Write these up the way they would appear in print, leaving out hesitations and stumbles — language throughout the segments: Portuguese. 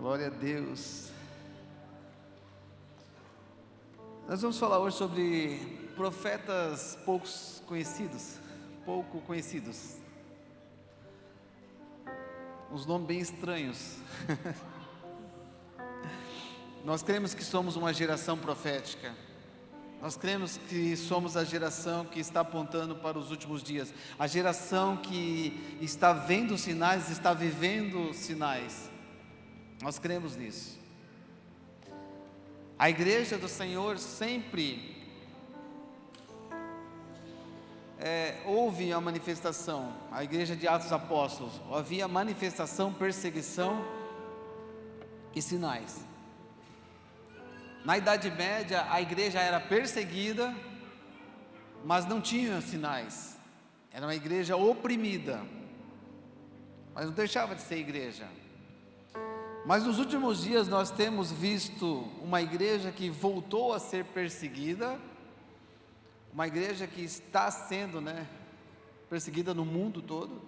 Glória a Deus. Nós vamos falar hoje sobre profetas pouco conhecidos. Uns nomes bem estranhos. Nós cremos que somos uma geração profética. Nós cremos que somos a geração que está apontando para os últimos dias. A geração que está vendo sinais, está vivendo sinais. Nós cremos nisso. A igreja do Senhor sempre houve a manifestação. A igreja de Atos Apóstolos, havia manifestação, perseguição e sinais. Na Idade Média, a igreja era perseguida, mas não tinha sinais. Era uma igreja oprimida, mas não deixava de ser igreja. Mas nos últimos dias nós temos visto uma igreja que voltou a ser perseguida, uma igreja que está sendo, perseguida no mundo todo,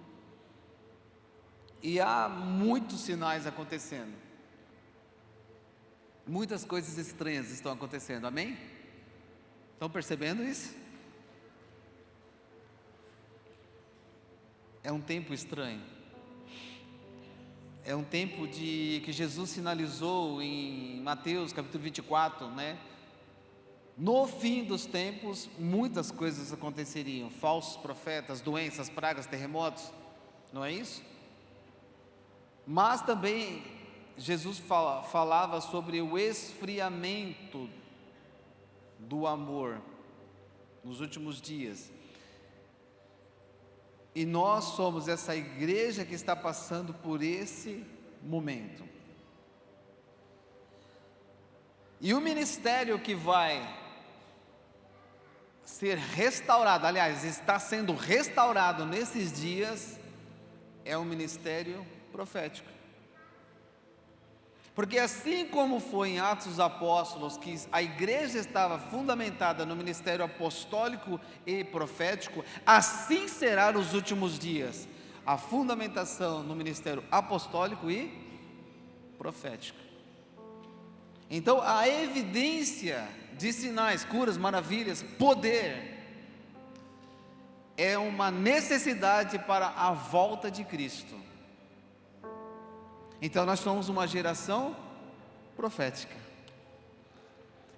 e há muitos sinais acontecendo. Muitas coisas estranhas estão acontecendo, amém? Estão percebendo isso? É um tempo estranho. É um tempo que Jesus sinalizou em Mateus capítulo 24, No fim dos tempos, muitas coisas aconteceriam. Falsos profetas, doenças, pragas, terremotos, não é isso? Mas também Jesus falava sobre o esfriamento do amor nos últimos dias. E nós somos essa igreja que está passando por esse momento. E o ministério que vai ser restaurado, aliás, está sendo restaurado nesses dias, é o ministério profético. Porque assim como foi em Atos dos Apóstolos, que a igreja estava fundamentada no ministério apostólico e profético, assim será nos últimos dias, a fundamentação no ministério apostólico e profético. Então a evidência de sinais, curas, maravilhas, poder, é uma necessidade para a volta de Cristo. Então nós somos uma geração profética.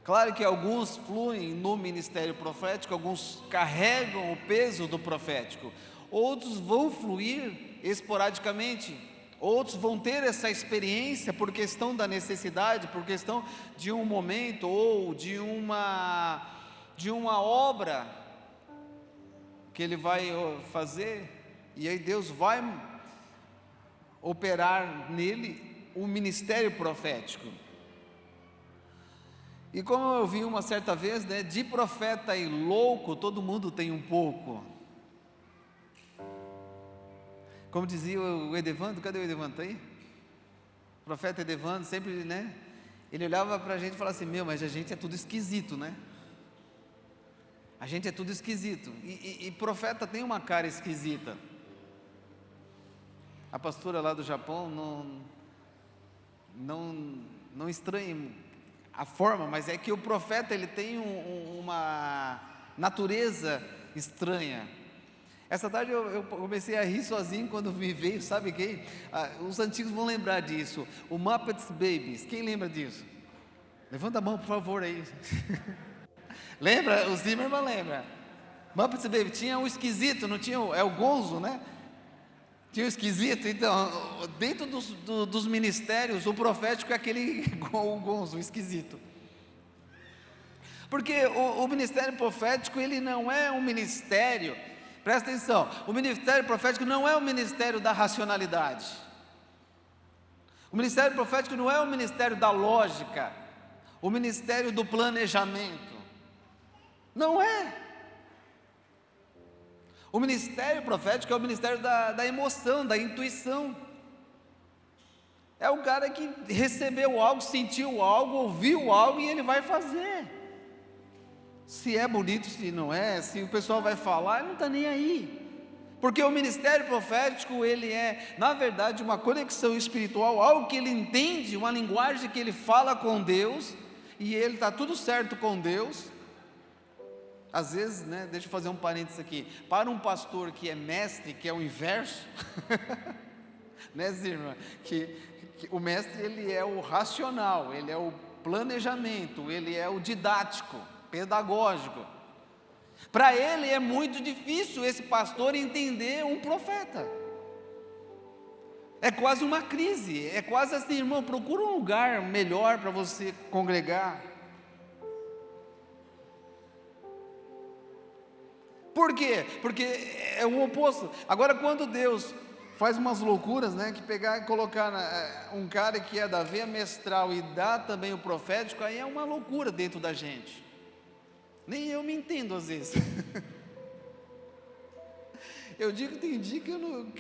Claro que alguns fluem no ministério profético, alguns carregam o peso do profético, outros vão fluir esporadicamente, outros vão ter essa experiência por questão da necessidade, por questão de um momento ou de uma obra que ele vai fazer, e aí Deus vai operar nele o ministério profético. E como eu vi uma certa vez, de profeta e louco todo mundo tem um pouco. Como dizia o Edevando, cadê o Edevando? Está aí? O profeta Edevando sempre, ele olhava para a gente e falava assim: mas a gente é tudo esquisito, A gente é tudo esquisito, e profeta tem uma cara esquisita. A pastora lá do Japão não estranha a forma, mas é que o profeta ele tem uma natureza estranha. Essa tarde eu comecei a rir sozinho quando me veio, sabe quem? Os antigos vão lembrar disso, o Muppets Babies. Quem lembra disso? Levanta a mão, por favor, aí. Lembra? O Zimmerman lembra. Muppets Babies, tinha o esquisito, não tinha o Gonzo, Tinha o esquisito. Então, dentro dos ministérios, o profético é aquele o Gonzo, o esquisito. Porque o ministério profético, ele não é um ministério, presta atenção, o ministério profético não é o ministério da racionalidade. O ministério profético não é o ministério da lógica, o ministério do planejamento. Não é. O ministério profético é o ministério da emoção, da intuição. É o cara que recebeu algo, sentiu algo, ouviu algo e ele vai fazer. Se é bonito, se não é, se o pessoal vai falar, ele não está nem aí. Porque o ministério profético, ele é, na verdade, uma conexão espiritual, algo que ele entende, uma linguagem que ele fala com Deus, e ele está tudo certo com Deus. Às vezes, né, deixa eu fazer um parênteses aqui, para um pastor que é mestre, que é o inverso, né, Zirma, que o mestre, ele é o racional, ele é o planejamento, ele é o didático, pedagógico. Para ele é muito difícil esse pastor entender um profeta. É quase uma crise, é quase assim, irmão, procura um lugar melhor para você congregar. Por quê? Porque é o oposto. Agora, quando Deus faz umas loucuras, né, que pegar e colocar um cara que é da veia mestral e dá também o profético, aí é uma loucura dentro da gente. Nem eu me entendo às vezes. Eu digo, tem dia que eu não...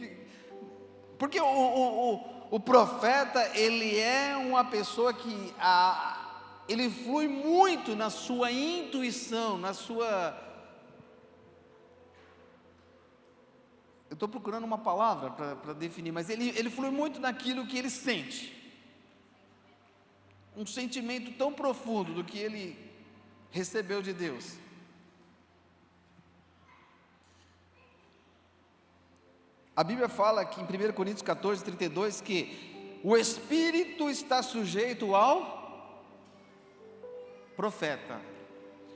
Porque o profeta, ele é uma pessoa que ele flui muito na sua intuição, na sua... Eu estou procurando uma palavra para definir, mas ele flui muito naquilo que ele sente. Um sentimento tão profundo do que ele recebeu de Deus. A Bíblia fala que em 1 Coríntios 14, 32, que o Espírito está sujeito ao profeta.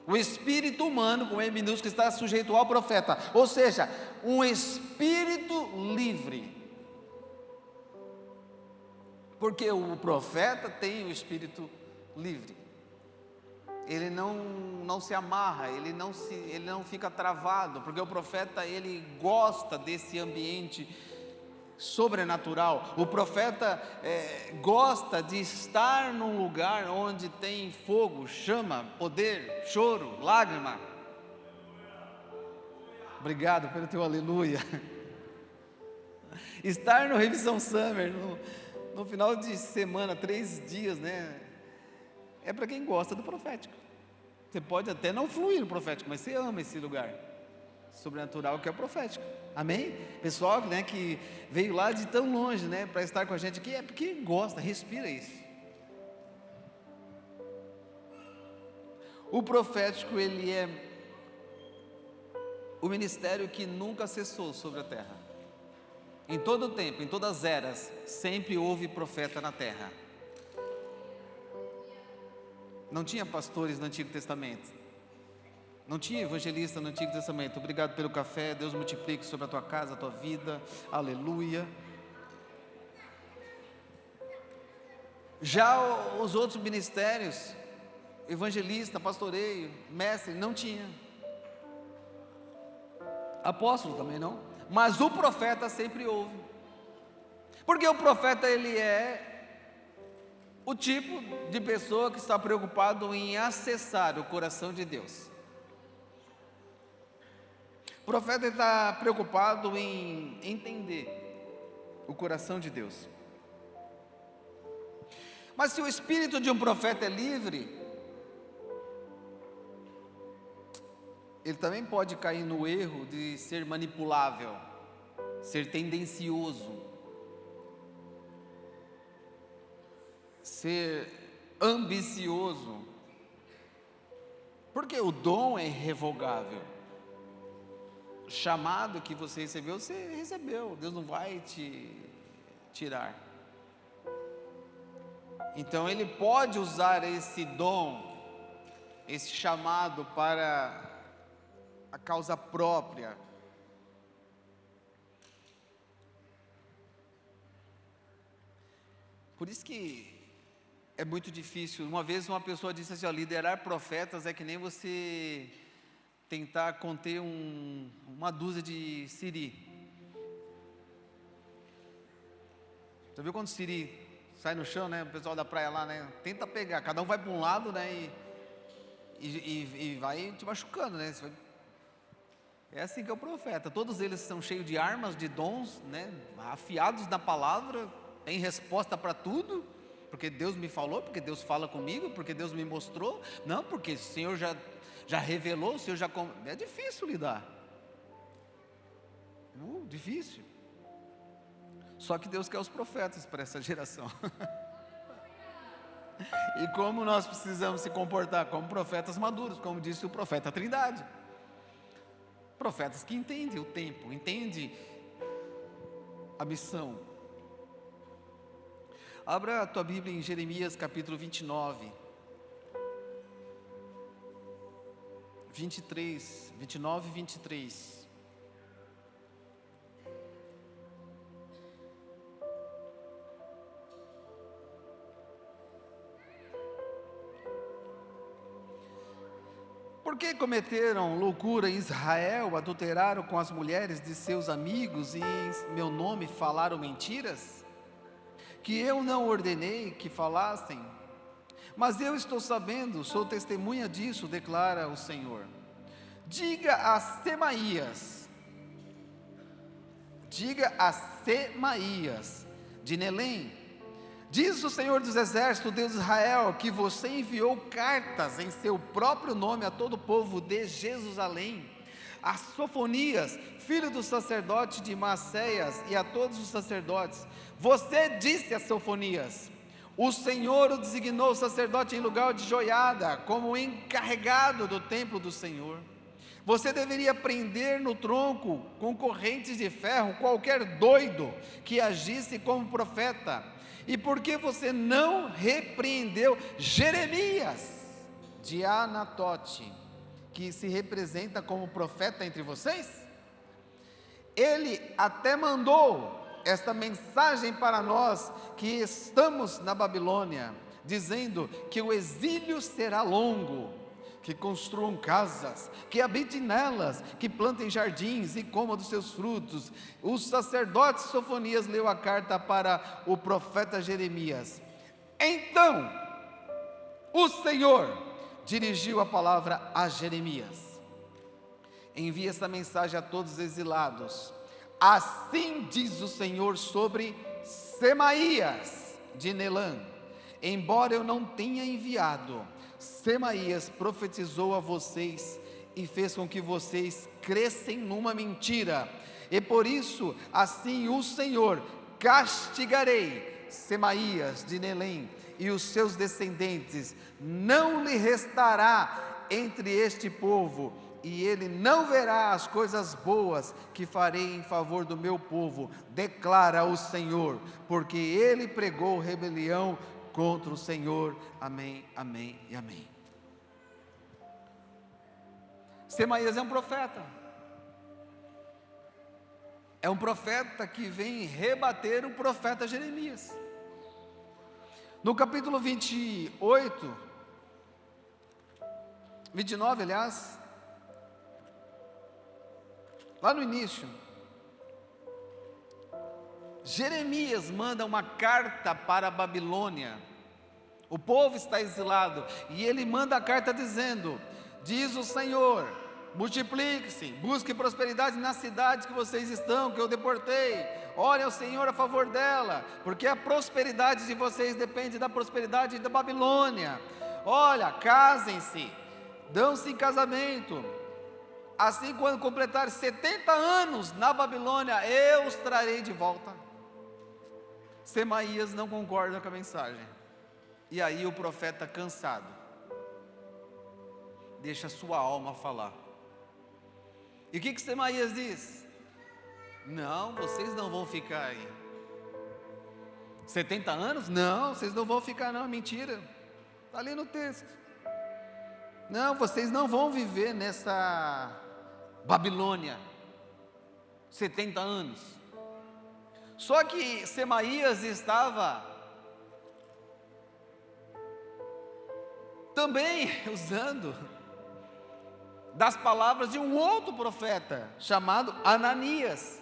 O espírito humano, com E minúsculo, está sujeito ao profeta. Ou seja, um espírito livre. Porque o profeta tem o espírito livre. Ele não se amarra, ele não fica travado, porque o profeta, ele gosta desse ambiente sobrenatural. O profeta gosta de estar num lugar onde tem fogo, chama, poder, choro, lágrima. Obrigado pelo teu aleluia. Estar no Revisão Summer, no final de semana, 3 dias, né? É para quem gosta do profético. Você pode até não fluir no profético, mas você ama esse lugar sobrenatural que é o profético. Amém? Pessoal, né, que veio lá de tão longe, né, para estar com a gente aqui, é porque gosta, respira isso. O profético, ele é o ministério que nunca cessou sobre a terra. Em todo o tempo, em todas as eras, sempre houve profeta na terra. Não tinha pastores no Antigo Testamento, não tinha evangelista no Antigo Testamento. Obrigado pelo café, Deus multiplique sobre a tua casa, a tua vida, aleluia. Já os outros ministérios, evangelista, pastoreio, mestre, não tinha. Apóstolo também não, mas o profeta sempre houve. Porque o profeta, ele é o tipo de pessoa que está preocupado em acessar o coração de Deus. O profeta está preocupado em entender o coração de Deus. Mas se o espírito de um profeta é livre, ele também pode cair no erro de ser manipulável, ser tendencioso, ser ambicioso, porque o dom é irrevogável. O chamado que você recebeu, Deus não vai te tirar. Então ele pode usar esse dom, esse chamado para a causa própria. Por isso que é muito difícil. Uma vez uma pessoa disse assim, ó, liderar profetas é que nem você tentar conter uma dúzia de siri. Você viu quando o siri sai no chão, né? O pessoal da praia lá, né? Tenta pegar, cada um vai para um lado, né? E vai te machucando, né? É assim que é o profeta. Todos eles são cheios de armas, de dons, né? Afiados na palavra, tem resposta para tudo. Porque Deus me falou, porque Deus fala comigo, porque Deus me mostrou. Não, porque o Senhor já revelou, o Senhor já... É difícil lidar. Difícil. Só que Deus quer os profetas para essa geração. E como nós precisamos se comportar como profetas maduros, como disse o profeta Trindade. Profetas que entendem o tempo, entendem a missão. Abra a tua Bíblia em Jeremias capítulo 29. 29 e 23. Por que cometeram loucura em Israel, adulteraram com as mulheres de seus amigos e em meu nome falaram mentiras? Que eu não ordenei que falassem? Mas eu estou sabendo, sou testemunha disso, declara o Senhor. Diga a Semaías de Nelém, diz o Senhor dos Exércitos, Deus de Israel, que você enviou cartas em seu próprio nome a todo o povo de Jerusalém, a Sofonias, filho do sacerdote de Maacéias, e a todos os sacerdotes. Você disse a Sofonias: o Senhor o designou sacerdote em lugar de Joiada, como encarregado do templo do Senhor. Você deveria prender no tronco, com correntes de ferro, qualquer doido que agisse como profeta. E por que você não repreendeu Jeremias de Anatote, que se representa como profeta entre vocês? Ele até mandou esta mensagem para nós que estamos na Babilônia, dizendo que o exílio será longo, que construam casas, que habitem nelas, que plantem jardins e comam dos seus frutos. O sacerdote Sofonias leu a carta para o profeta Jeremias. Então o Senhor dirigiu a palavra a Jeremias: envia essa mensagem a todos os exilados. Assim diz o Senhor sobre Semaías de Nelã: embora eu não tenha enviado, Semaías profetizou a vocês e fez com que vocês crescem numa mentira, e por isso, assim o Senhor: castigarei Semaías de Nelém e os seus descendentes, não lhe restará entre este povo, e ele não verá as coisas boas que farei em favor do meu povo, declara o Senhor, porque ele pregou rebelião contra o Senhor. Amém, amém e amém. Semaías é um profeta. É um profeta que vem rebater o profeta Jeremias. No capítulo 29, aliás, lá no início, Jeremias manda uma carta para a Babilônia. O povo está exilado e ele manda a carta dizendo: diz o Senhor, multiplique-se, busque prosperidade nas cidades que vocês estão, que eu deportei. Ore ao Senhor a favor dela, porque a prosperidade de vocês depende da prosperidade da Babilônia. Olha, casem-se, dão-se em casamento. Assim, quando completar 70 anos na Babilônia, eu os trarei de volta. Semaías não concorda com a mensagem. E aí o profeta, cansado, deixa a sua alma falar. E o que Semaías diz? Não, vocês não vão ficar aí. 70 anos? Não, vocês não vão ficar não, mentira. Está ali no texto. Não, vocês não vão viver nessa Babilônia 70 anos. Só que Semaías estava também usando das palavras de um outro profeta chamado Ananias,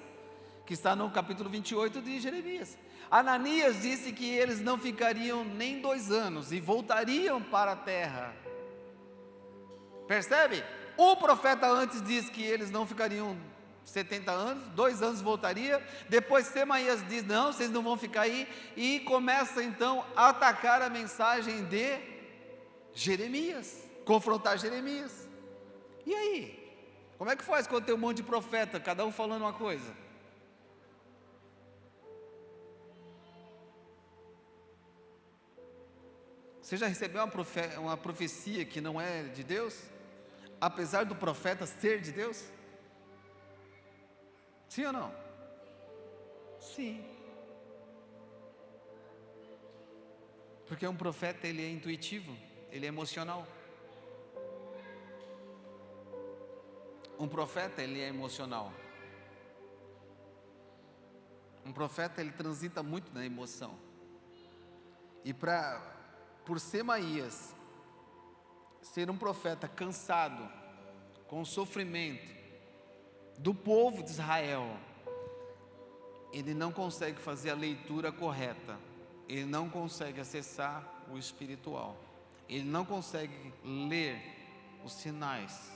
que está no capítulo 28 de Jeremias. Ananias disse que eles não ficariam nem 2 anos e voltariam para a terra. Percebe? O profeta antes disse que eles não ficariam 70 anos, 2 anos voltaria. Depois Semaías diz: não, vocês não vão ficar aí. E começa então a atacar a mensagem de Jeremias, confrontar Jeremias. E aí? Como é que faz quando tem um monte de profeta, cada um falando uma coisa? Você já recebeu uma profecia que não é de Deus? Apesar do profeta ser de Deus? Sim ou não? Sim. Porque um profeta, ele é intuitivo, ele é emocional. Um profeta, ele é emocional. Um profeta, ele transita muito na emoção. E por Semaías ser um profeta cansado com o sofrimento do povo de Israel, ele não consegue fazer a leitura correta, ele não consegue acessar o espiritual, ele não consegue ler os sinais.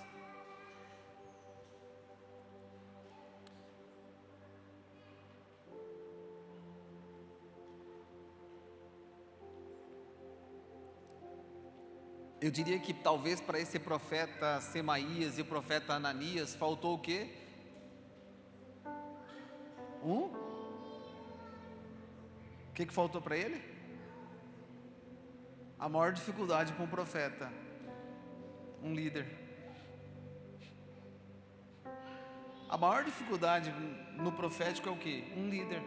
Eu diria que talvez para esse profeta Semaías e o profeta Ananias faltou o quê? O que faltou para ele? A maior dificuldade para um profeta, um líder. A maior dificuldade no profético é o quê? Um líder.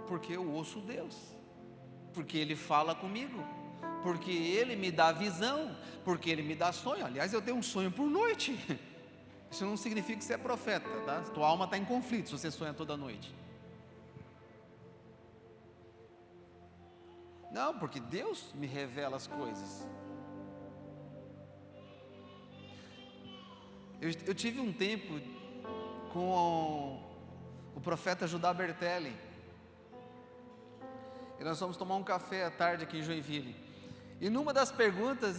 Porque eu ouço Deus, porque Ele fala comigo, porque Ele me dá visão, porque Ele me dá sonho. Aliás, eu tenho um sonho por noite. Isso não significa que você é profeta, tá? Tua alma está em conflito se você sonha toda noite. Não, porque Deus me revela as coisas. Eu tive um tempo com o profeta Judá Bertelli, e nós fomos tomar um café à tarde aqui em Joinville. E numa das perguntas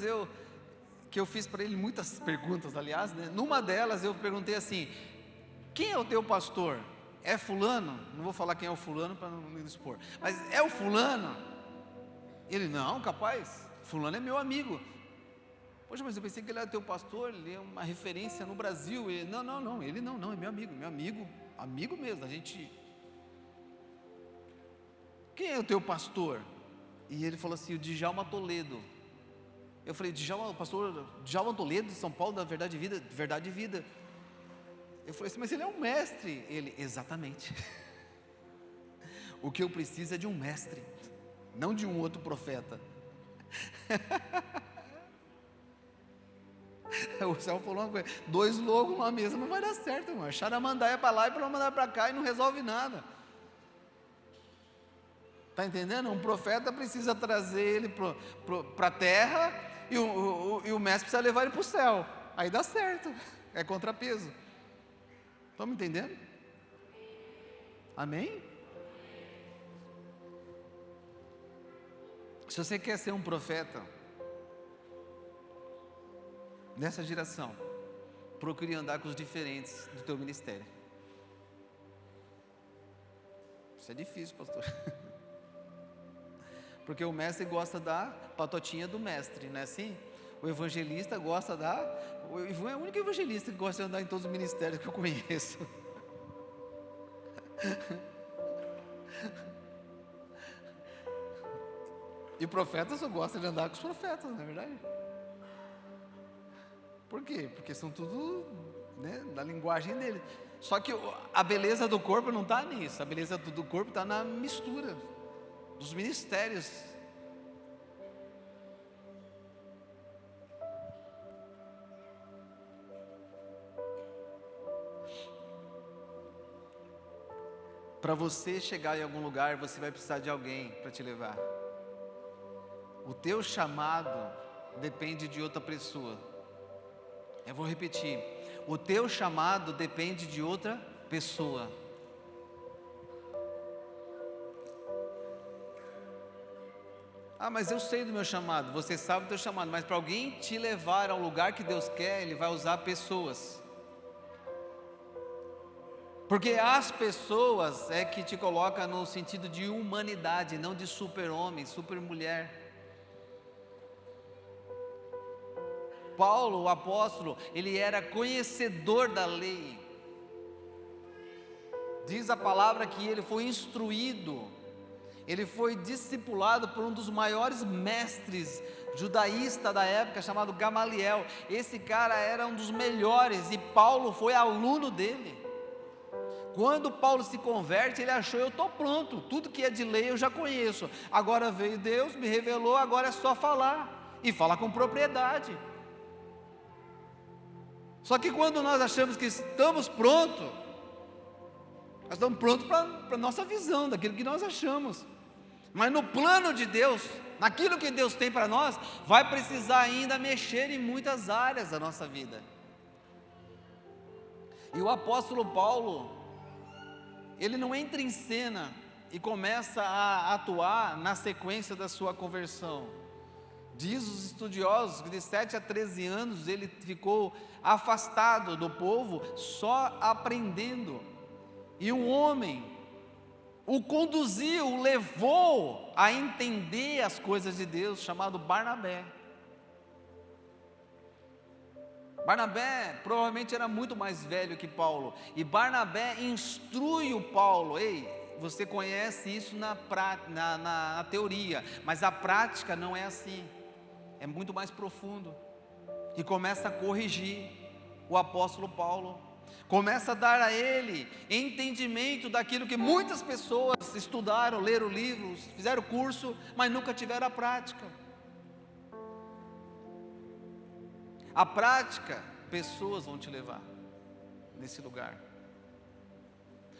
que eu fiz para ele, muitas perguntas aliás, né? Numa delas eu perguntei assim: quem é o teu pastor? É fulano? Não vou falar quem é o fulano para não me expor, mas é o fulano? Ele: não, capaz, fulano é meu amigo. Poxa, mas eu pensei que ele era teu pastor, ele é uma referência no Brasil. Ele: não, ele não, é meu amigo mesmo, a gente... Quem é o teu pastor? E ele falou assim: o Djalma Toledo. Eu falei: o pastor Djalma Toledo, de São Paulo, da Verdade e Vida. Eu falei assim: mas ele é um mestre. Ele: exatamente. O que eu preciso é de um mestre, não de um outro profeta. O céu falou uma coisa: 2 logos numa mesa não vai dar certo, irmão. Xaramandaia para lá e para mandar para cá e não resolve nada. Está entendendo? Um profeta precisa trazer ele para a terra e o mestre precisa levar ele para o céu. Aí dá certo, é contrapeso. Estão me entendendo? Amém? Se você quer ser um profeta nessa geração, procure andar com os diferentes do teu ministério. Isso é difícil, pastor. Porque o mestre gosta da patotinha do mestre, não é assim? O evangelista gosta o Ivan é o único evangelista que gosta de andar em todos os ministérios que eu conheço. E o profeta só gosta de andar com os profetas, não é verdade? Por quê? Porque são tudo, né, da linguagem dele. Só que a beleza do corpo não está nisso. A beleza do corpo está na mistura dos ministérios. Para você chegar em algum lugar, você vai precisar de alguém para te levar. O teu chamado depende de outra pessoa. Eu vou repetir: o teu chamado depende de outra pessoa. Ah, mas eu sei do meu chamado. Você sabe do teu chamado, mas para alguém te levar ao lugar que Deus quer, Ele vai usar pessoas. Porque as pessoas é que te coloca no sentido de humanidade, não de super-homem, super-mulher. Paulo, o apóstolo, ele era conhecedor da lei. Diz a palavra que ele foi instruído. Ele foi discipulado por um dos maiores mestres judaístas da época, chamado Gamaliel. Esse cara era um dos melhores, e Paulo foi aluno dele. Quando Paulo se converte, ele achou: eu estou pronto, tudo que é de lei eu já conheço, agora veio Deus, me revelou, agora é só falar, e falar com propriedade. Só que quando nós achamos que estamos prontos, nós estamos prontos para a nossa visão, daquilo que nós achamos. Mas no plano de Deus, naquilo que Deus tem para nós, vai precisar ainda mexer em muitas áreas da nossa vida. E o apóstolo Paulo, ele não entra em cena e começa a atuar na sequência da sua conversão. Diz os estudiosos que de 7 a 13 anos ele ficou afastado do povo, só aprendendo. E um homem o conduziu, o levou a entender as coisas de Deus, chamado Barnabé. Barnabé provavelmente era muito mais velho que Paulo, e Barnabé instrui o Paulo: ei, você conhece isso na teoria, mas a prática não é assim, é muito mais profundo. E começa a corrigir o apóstolo Paulo, começa a dar a ele entendimento daquilo que muitas pessoas estudaram, leram livros, fizeram curso, mas nunca tiveram a prática. A prática, pessoas vão te levar nesse lugar.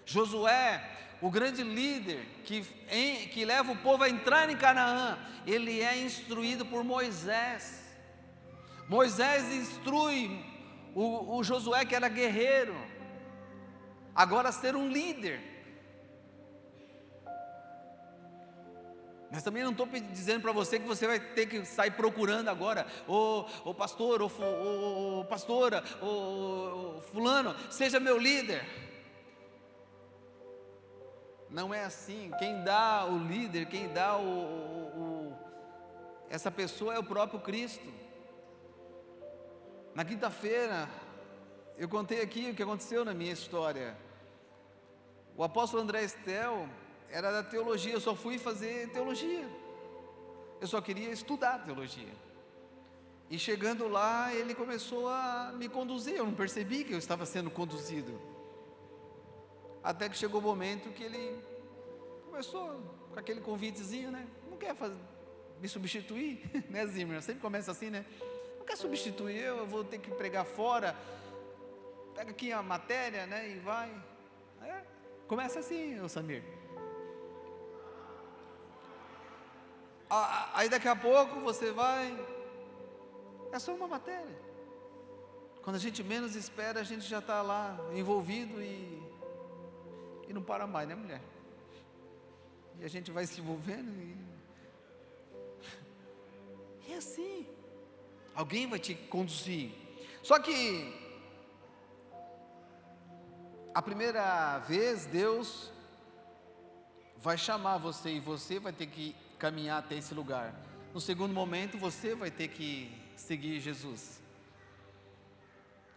Josué, o grande líder que leva o povo a entrar em Canaã, ele é instruído por Moisés. Moisés instrui o Josué, que era guerreiro, agora a ser um líder. Mas também não estou dizendo para você que você vai ter que sair procurando agora: ô pastor, ô pastora, ô fulano, seja meu líder. Não é assim. Quem dá o líder, quem dá essa pessoa é o próprio Cristo. Na quinta-feira, eu contei aqui o que aconteceu na minha história. O apóstolo André Estel era da teologia, eu só fui fazer teologia, eu só queria estudar teologia. E chegando lá, ele começou a me conduzir, eu não percebi que eu estava sendo conduzido. Até que chegou o momento que ele começou com aquele convitezinho, né? Não quer me substituir, né, Zimmer? Sempre começa assim, né? Não quer substituir eu vou ter que pregar fora, pega aqui a matéria, né, e vai. Começa assim, ô Samir. Aí daqui a pouco você vai, é só uma matéria. Quando a gente menos espera, a gente já está lá envolvido e não para mais, né, mulher? E a gente vai se envolvendo e é assim. Alguém vai te conduzir. Só que a primeira vez Deus vai chamar você e você vai ter que caminhar até esse lugar. No segundo momento você vai ter que seguir Jesus.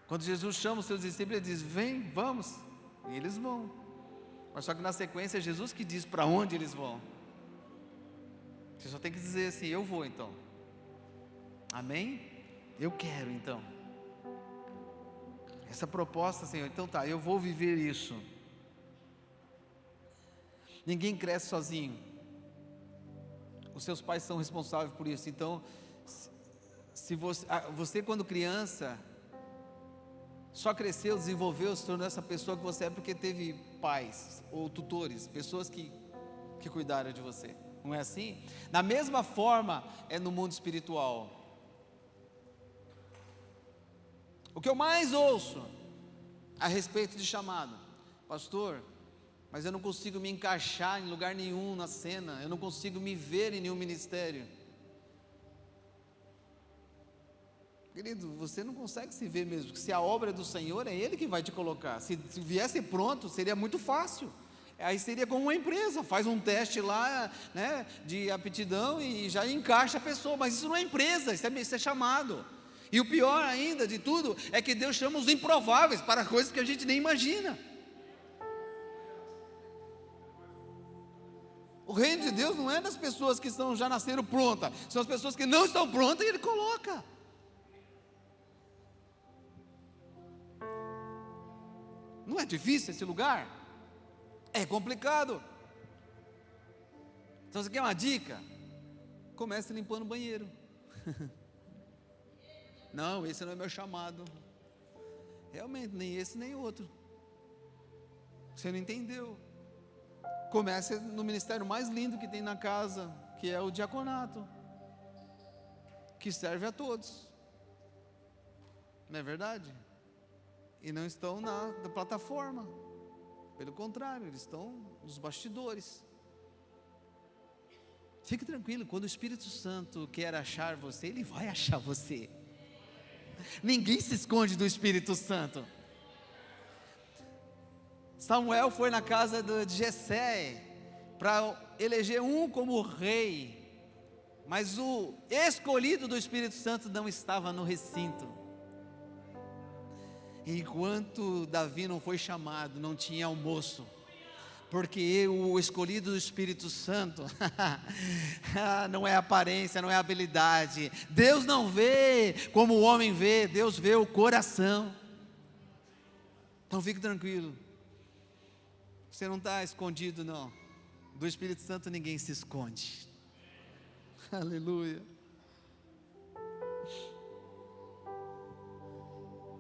Quando Jesus chama os seus discípulos, ele diz: vem, vamos, e eles vão. Mas só que na sequência é Jesus que diz para onde eles vão. Você só tem que dizer assim: eu vou então. Amém? Eu quero então essa proposta, Senhor. Então tá, eu vou viver isso. Ninguém cresce sozinho, os seus pais são responsáveis por isso. Então, se você quando criança só cresceu, desenvolveu, se tornou essa pessoa que você é porque teve pais ou tutores, pessoas que cuidaram de você. Não é assim? Da mesma forma é no mundo espiritual. O que eu mais ouço a respeito de chamado: pastor, mas eu não consigo me encaixar em lugar nenhum na cena, eu não consigo me ver em nenhum ministério. Querido, você não consegue se ver mesmo, porque se a obra é do Senhor, é Ele que vai te colocar. Se viesse pronto, seria muito fácil. Aí seria como uma empresa, faz um teste lá, né, de aptidão e já encaixa a pessoa. Mas isso não é empresa, isso é chamado. E o pior ainda de tudo é que Deus chama os improváveis para coisas que a gente nem imagina. O reino de Deus não é das pessoas que já nasceram prontas, são as pessoas que não estão prontas e Ele coloca. Não é difícil esse lugar? É complicado. Então você quer uma dica? Comece limpando o banheiro. Não, esse não é meu chamado. Realmente, nem esse nem outro. Você não entendeu. Comece no ministério mais lindo que tem na casa, que é o diaconato, que serve a todos. Não é verdade? E não estão na plataforma. Pelo contrário, eles estão nos bastidores. Fique tranquilo, quando o Espírito Santo quer achar você, Ele vai achar você. Ninguém se esconde do Espírito Santo. Samuel foi na casa de Jessé para eleger um como rei, mas o escolhido do Espírito Santo não estava no recinto. Enquanto Davi não foi chamado, não tinha almoço, porque o escolhido do Espírito Santo não é aparência, não é habilidade. Deus não vê como o homem vê, Deus vê o coração. Então fique tranquilo, você não está escondido não. Do Espírito Santo ninguém se esconde. Aleluia.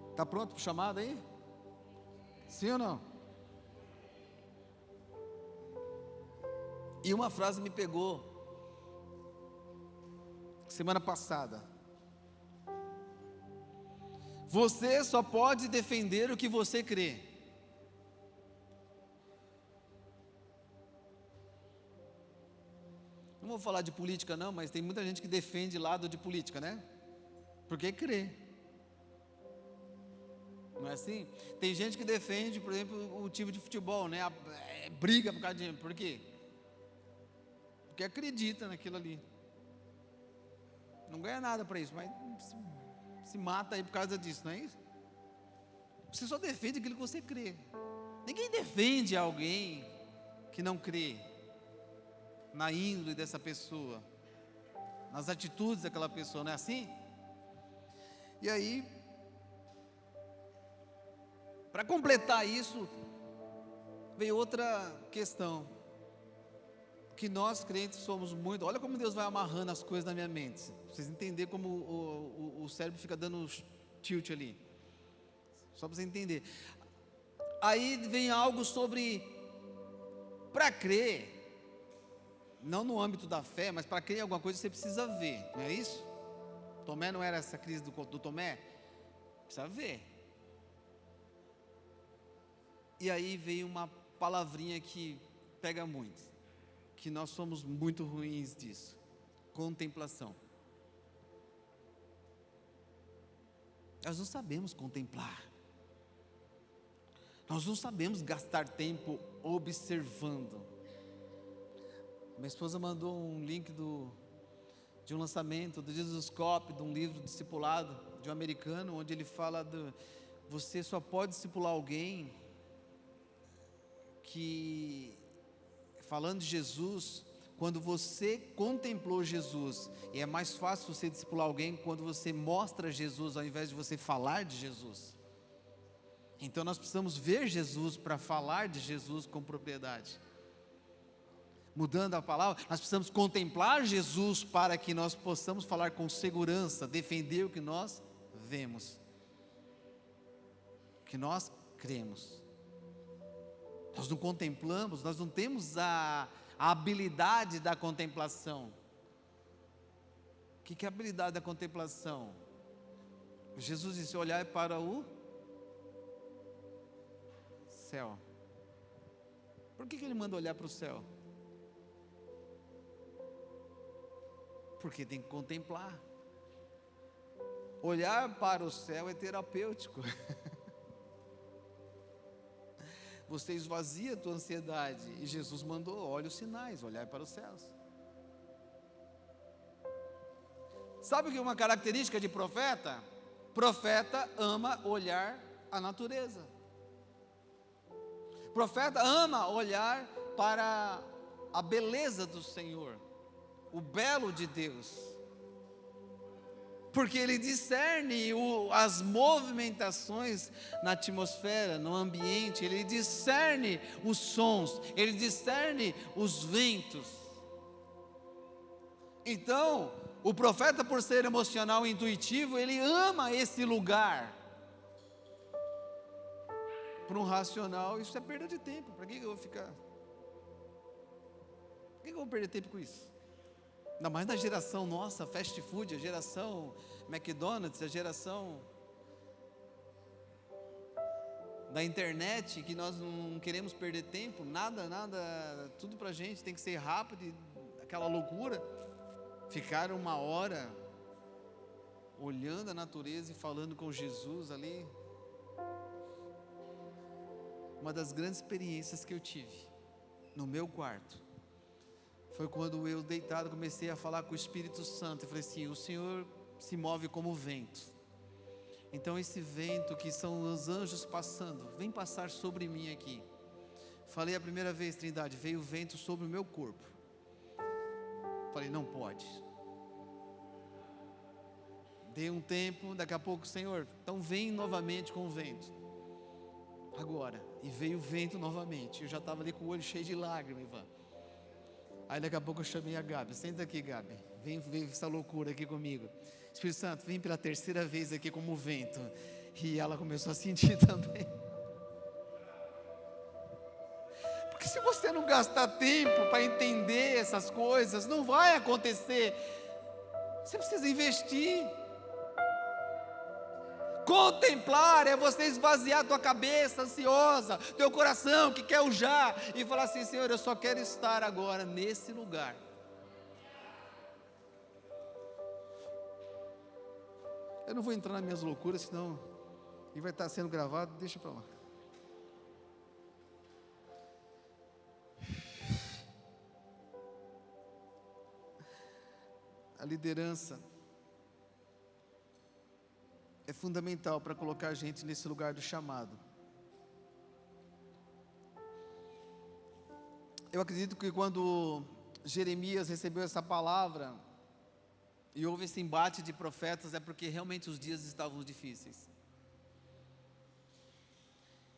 Está pronto para o chamado aí? Sim ou não? E uma frase me pegou semana passada. Você só pode defender o que você crê. Não vou falar de política não, mas tem muita gente que defende lado de política, né? Porque crê. Não é assim? Tem gente que defende, por exemplo, o time de futebol, né? Briga por causa de... Por quê? Porque acredita naquilo ali. Não ganha nada para isso, mas se mata aí por causa disso, não é isso? Você só defende aquilo que você crê. Ninguém defende alguém que não crê na índole dessa pessoa, nas atitudes daquela pessoa, não é assim? E aí, para completar isso, veio outra questão, que nós crentes somos muito, olha como Deus vai amarrando as coisas na minha mente, pra vocês entenderem como o cérebro fica dando tilt ali, só para você entender. Aí vem algo sobre, para crer, não no âmbito da fé, mas para crer em alguma coisa você precisa ver, não é isso? Tomé não era essa crise do Tomé? Precisa ver. E aí veio uma palavrinha que pega muito, que nós somos muito ruins disso: contemplação. Nós não sabemos contemplar, nós não sabemos gastar tempo observando. Minha esposa mandou um link de um lançamento do Jesus Cop, de um livro discipulado de um americano, onde ele fala você só pode discipular alguém que, falando de Jesus, quando você contemplou Jesus. E é mais fácil você discipular alguém quando você mostra Jesus, ao invés de você falar de Jesus. Então nós precisamos ver Jesus para falar de Jesus com propriedade. Mudando a palavra, nós precisamos contemplar Jesus para que nós possamos falar com segurança, defender o que nós vemos, o que nós cremos. Nós não contemplamos, nós não temos a habilidade da contemplação. O que é a habilidade da contemplação? Jesus disse: olhar para o céu. Por que ele manda olhar para o céu? Porque tem que contemplar. Olhar para o céu é terapêutico. Você esvazia a tua ansiedade. E Jesus mandou: olha os sinais, olhar para os céus. Sabe o que é uma característica de profeta? Profeta ama olhar a natureza. Profeta ama olhar para a beleza do Senhor, o belo de Deus, porque Ele discerne as movimentações na atmosfera, no ambiente, Ele discerne os sons, Ele discerne os ventos. Então, o profeta, por ser emocional e intuitivo, ele ama esse lugar. Para um racional, isso é perda de tempo. Para que eu vou ficar? Por que eu vou perder tempo com isso? Ainda mais na geração nossa, fast food, a geração McDonald's, a geração da internet, que nós não queremos perder tempo, nada, tudo pra gente tem que ser rápido, aquela loucura. Ficar 1 hora olhando a natureza e falando com Jesus ali. Uma das grandes experiências que eu tive no meu quarto foi quando eu, deitado, comecei a falar com o Espírito Santo. Eu falei assim: o Senhor se move como vento. Então esse vento que são os anjos passando, vem passar sobre mim aqui. Falei a primeira vez, Trindade, veio o vento sobre o meu corpo. Falei, não pode. Dei um tempo, daqui a pouco, Senhor, então vem novamente com o vento. Agora, e veio o vento novamente. Eu já estava ali com o olho cheio de lágrimas, Ivan. Aí daqui a pouco eu chamei a Gabi: senta aqui, Gabi, vem essa loucura aqui comigo. Espírito Santo, vem pela 3ª vez aqui como vento. E ela começou a sentir também. Porque se você não gastar tempo para entender essas coisas, não vai acontecer. Você precisa investir. Contemplar é você esvaziar a tua cabeça ansiosa, teu coração que quer o já, e falar assim: Senhor, eu só quero estar agora nesse lugar. Eu não vou entrar nas minhas loucuras, senão e vai estar sendo gravado, deixa para lá. A liderança é fundamental para colocar a gente nesse lugar do chamado. Eu acredito que quando Jeremias recebeu essa palavra e houve esse embate de profetas, é porque realmente os dias estavam difíceis.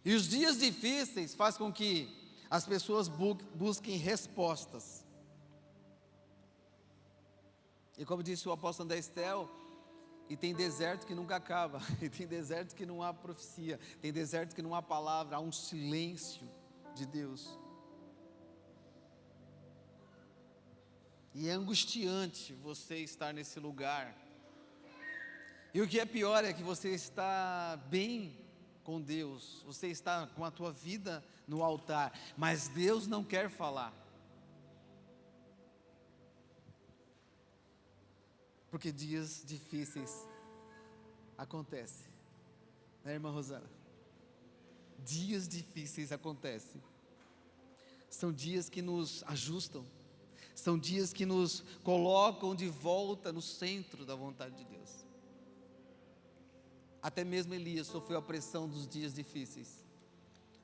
E os dias difíceis fazem com que as pessoas busquem respostas. E como disse o apóstolo André Estel, e tem deserto que nunca acaba, e tem deserto que não há profecia, tem deserto que não há palavra, há um silêncio de Deus. E é angustiante você estar nesse lugar. E o que é pior é que você está bem com Deus, você está com a tua vida no altar, mas Deus não quer falar. Porque dias difíceis acontecem, né, irmã Rosana? Dias difíceis acontecem. São dias que nos ajustam, são dias que nos colocam de volta no centro da vontade de Deus. Até mesmo Elias sofreu a pressão dos dias difíceis.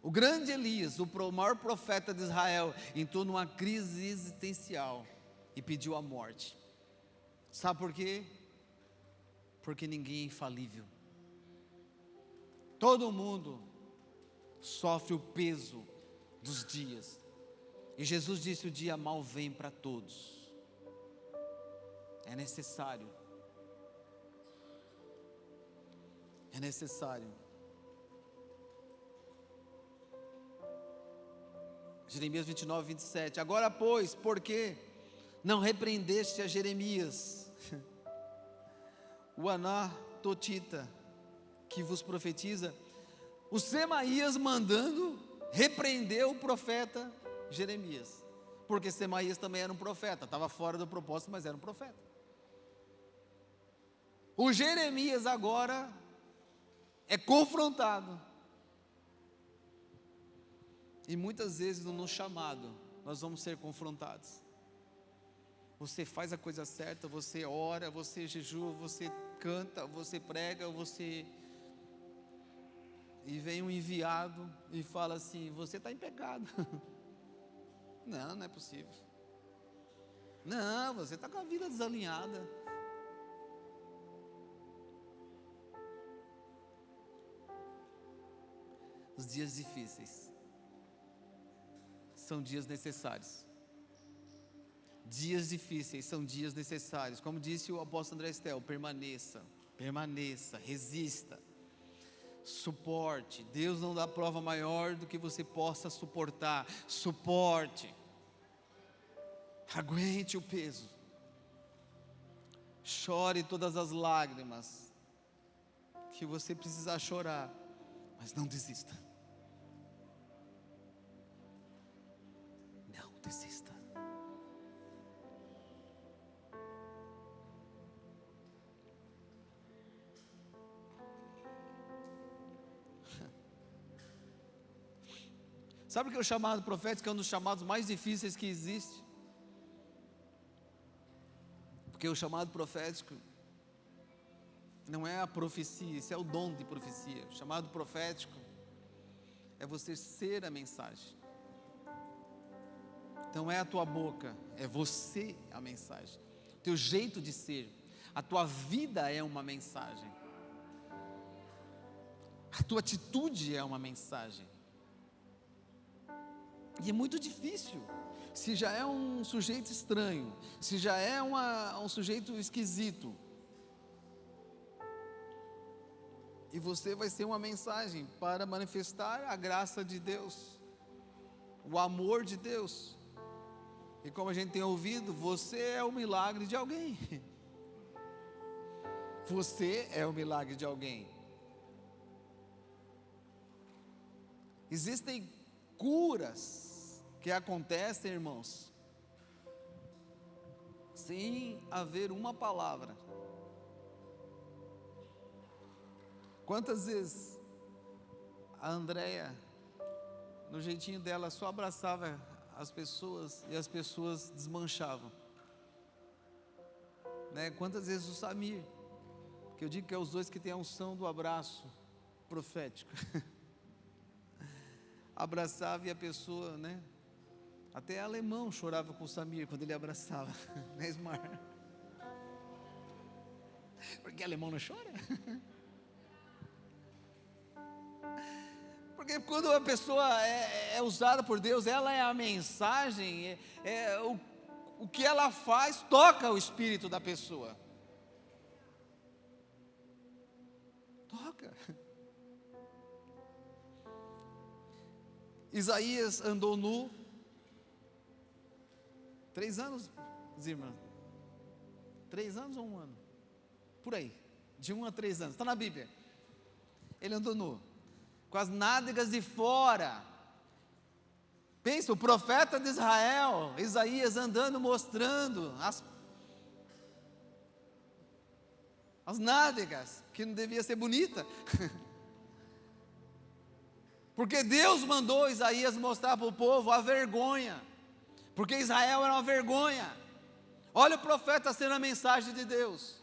O grande Elias, o maior profeta de Israel, entrou numa crise existencial e pediu a morte. Sabe por quê? Porque ninguém é infalível. Todo mundo sofre o peso dos dias. E Jesus disse: o dia mau vem para todos. É necessário. É necessário. Jeremias 29, 27. Agora, pois, por que não repreendeste a Jeremias, o Anatotita, que vos profetiza? O Semaías mandando repreender o profeta Jeremias, porque Semaías também era um profeta, estava fora do propósito, mas era um profeta. O Jeremias agora é confrontado, e muitas vezes no chamado nós vamos ser confrontados. Você faz a coisa certa, você ora, você jejua, você canta, você prega, e vem um enviado e fala assim: você está em pecado. Não, não é possível. Não, você está com a vida desalinhada. Os dias difíceis são dias necessários. Dias difíceis são dias necessários. Como disse o apóstolo André Estel, permaneça, resista, suporte. Deus não dá prova maior do que você possa suportar. Suporte. Aguente o peso. Chore todas as lágrimas que você precisar chorar, mas não desista. Não desista. Sabe o que é o chamado profético? É um dos chamados mais difíceis que existe. Porque o chamado profético não é a profecia, isso é o dom de profecia. O chamado profético é você ser a mensagem. Não é a tua boca, é você a mensagem. O teu jeito de ser, a tua vida é uma mensagem. A tua atitude é uma mensagem. E é muito difícil. Se já é um sujeito estranho, se já é um sujeito esquisito, e você vai ser uma mensagem para manifestar a graça de Deus, o amor de Deus. E como a gente tem ouvido, você é o milagre de alguém. Você é o milagre de alguém. Existem curas que acontecem, irmãos, sem haver uma palavra. Quantas vezes a Andréia, no jeitinho dela, só abraçava as pessoas e as pessoas desmanchavam, né? Quantas vezes o Samir, que eu digo que é os dois que têm a unção do abraço profético, abraçava e a pessoa, né? Até alemão chorava com o Samir quando ele abraçava, né, Ismar? Porque alemão não chora? Porque quando a pessoa é usada por Deus, ela é a mensagem, o que ela faz toca o espírito da pessoa. Toca. Isaías andou nu 3 anos, irmãs? 3 anos ou 1 ano? Por aí, de 1 a 3 anos, está na Bíblia. Ele andou nu, com as nádegas de fora. Pensa, o profeta de Israel, Isaías, andando, mostrando as nádegas, que não devia ser bonita. Porque Deus mandou Isaías mostrar para o povo a vergonha. Porque Israel era uma vergonha. Olha o profeta sendo a mensagem de Deus.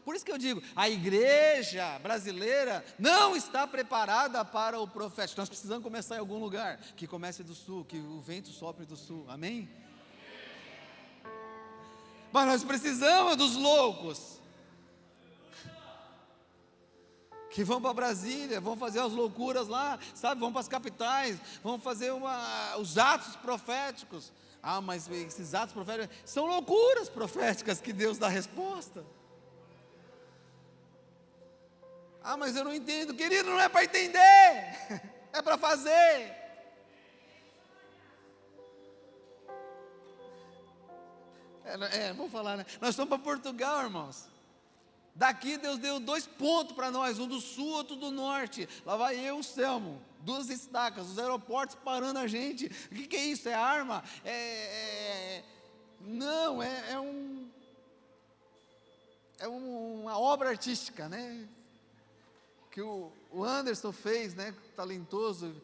Por isso que eu digo, a igreja brasileira não está preparada para o profético. Nós precisamos começar em algum lugar, que comece do sul, que o vento sopre do sul, amém? Mas nós precisamos dos loucos, que vão para Brasília, vão fazer as loucuras lá, sabe, vão para as capitais, vão fazer os atos proféticos. Ah, mas esses atos proféticos são loucuras proféticas que Deus dá resposta. Ah, mas eu não entendo, querido, não é para entender, é para fazer. Vamos falar, né? Nós estamos para Portugal, irmãos. Daqui Deus deu 2 pontos para nós, um do sul, outro do norte. Lá vai eu e o Selmo, 2 estacas, os aeroportos parando a gente. O que é isso? É arma? Não, é uma obra artística, né? Que o Anderson fez, né? Talentoso.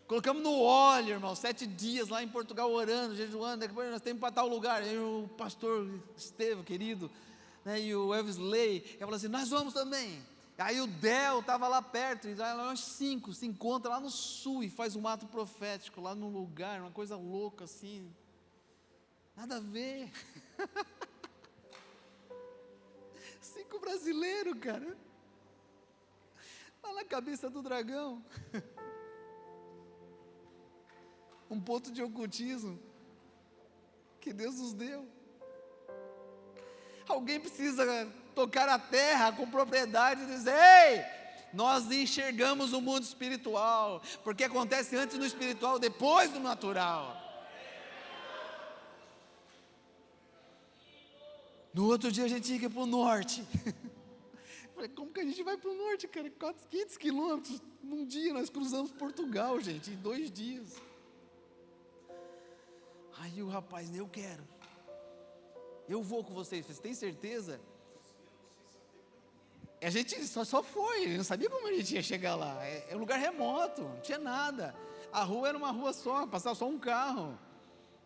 Colocamos no óleo, irmão, 7 dias lá em Portugal orando, jejuando. Depois nós temos para tal lugar. Aí o pastor Estevão, querido, né, e o Elvisley, ele falou assim, nós vamos também. Aí o Del estava lá perto, e aí nós 5 se encontram lá no sul e faz um ato profético lá num lugar, uma coisa louca assim, nada a ver. 5 brasileiros, cara, lá na cabeça do dragão. Um ponto de ocultismo que Deus nos deu. Alguém precisa tocar a terra com propriedade e dizer, ei, nós enxergamos o mundo espiritual, porque acontece antes no espiritual, depois do natural. No outro dia a gente tinha que ir para o norte. Falei, como que a gente vai para o norte, cara? 500 quilômetros, num dia nós cruzamos Portugal, gente, em 2 dias. Aí o rapaz, eu quero, eu vou com vocês, vocês têm certeza? A gente só foi, não sabia como a gente ia chegar lá, é um lugar remoto, não tinha nada, a rua era uma rua só, passava só um carro,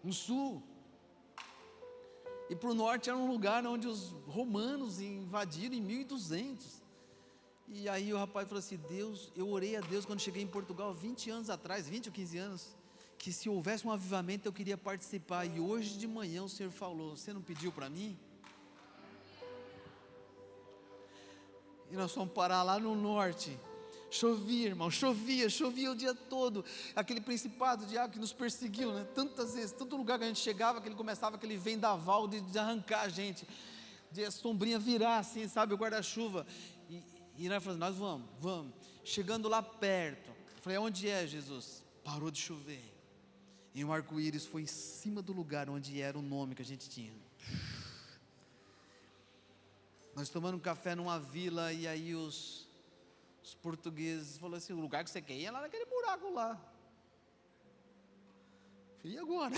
no sul, e para o norte era um lugar onde os romanos invadiram em 1200, e aí o rapaz falou assim, Deus, eu orei a Deus quando cheguei em Portugal, 20 anos atrás, 20 ou 15 anos, que se houvesse um avivamento eu queria participar, e hoje de manhã o Senhor falou, você não pediu para mim? E nós fomos parar lá no norte, chovia, irmão, chovia o dia todo, aquele principado de água que nos perseguiu, né? Tantas vezes, tanto lugar que a gente chegava, que ele começava aquele vendaval de arrancar a gente, de a sombrinha virar assim, sabe, o guarda-chuva, e nós falamos, nós vamos, chegando lá perto, eu falei, onde é Jesus? Parou de chover, e um arco-íris foi em cima do lugar onde era o nome que a gente tinha. Nós tomando um café numa vila, e aí os portugueses falaram assim, o lugar que você quer ir é lá naquele buraco lá. E agora?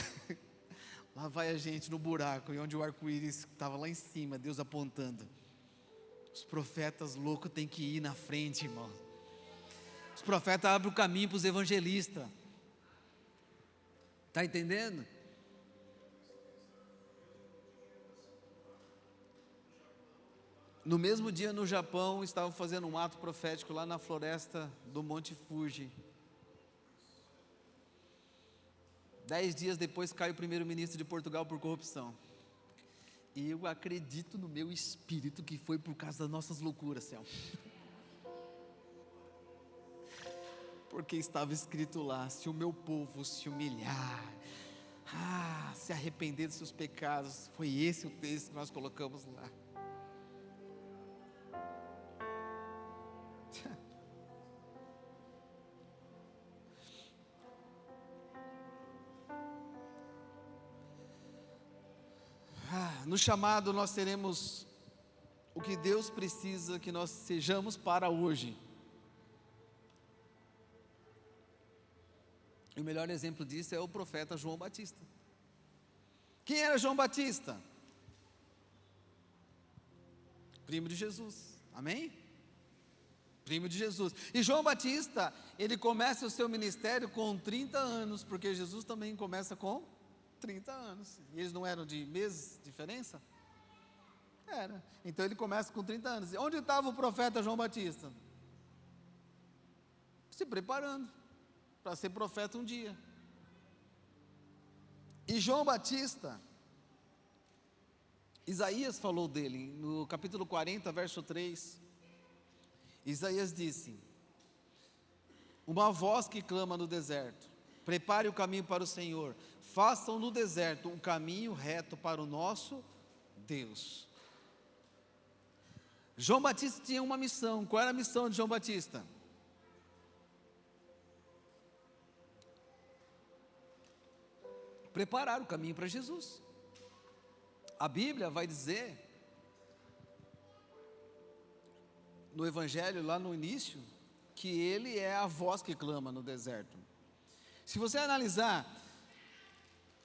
Lá vai a gente no buraco, e onde o arco-íris estava lá em cima, Deus apontando. Os profetas loucos têm que ir na frente, irmão. Os profetas abrem o caminho para os evangelistas. Está entendendo? No mesmo dia no Japão, estavam fazendo um ato profético lá na floresta do Monte Fuji. 10 dias depois cai o primeiro-ministro de Portugal por corrupção. E eu acredito no meu espírito que foi por causa das nossas loucuras, céu. Porque estava escrito lá, se o meu povo se humilhar, se arrepender dos seus pecados, foi esse o texto que nós colocamos lá. No chamado nós teremos o que Deus precisa que nós sejamos para hoje. E o melhor exemplo disso é o profeta João Batista. Quem era João Batista? Primo de Jesus, amém? Primo de Jesus. E João Batista, ele começa o seu ministério com 30 anos, porque Jesus também começa com 30 anos. E eles não eram de meses de diferença? Era. Então ele começa com 30 anos. E onde estava o profeta João Batista? Se preparando para ser profeta um dia. E João Batista, Isaías falou dele, no capítulo 40, verso 3. Isaías disse: uma voz que clama no deserto, prepare o caminho para o Senhor, façam no deserto um caminho reto para o nosso Deus. João Batista tinha uma missão. Qual era a missão de João Batista? Preparar o caminho para Jesus. A Bíblia vai dizer, no Evangelho, lá no início, que ele é a voz que clama no deserto. Se você analisar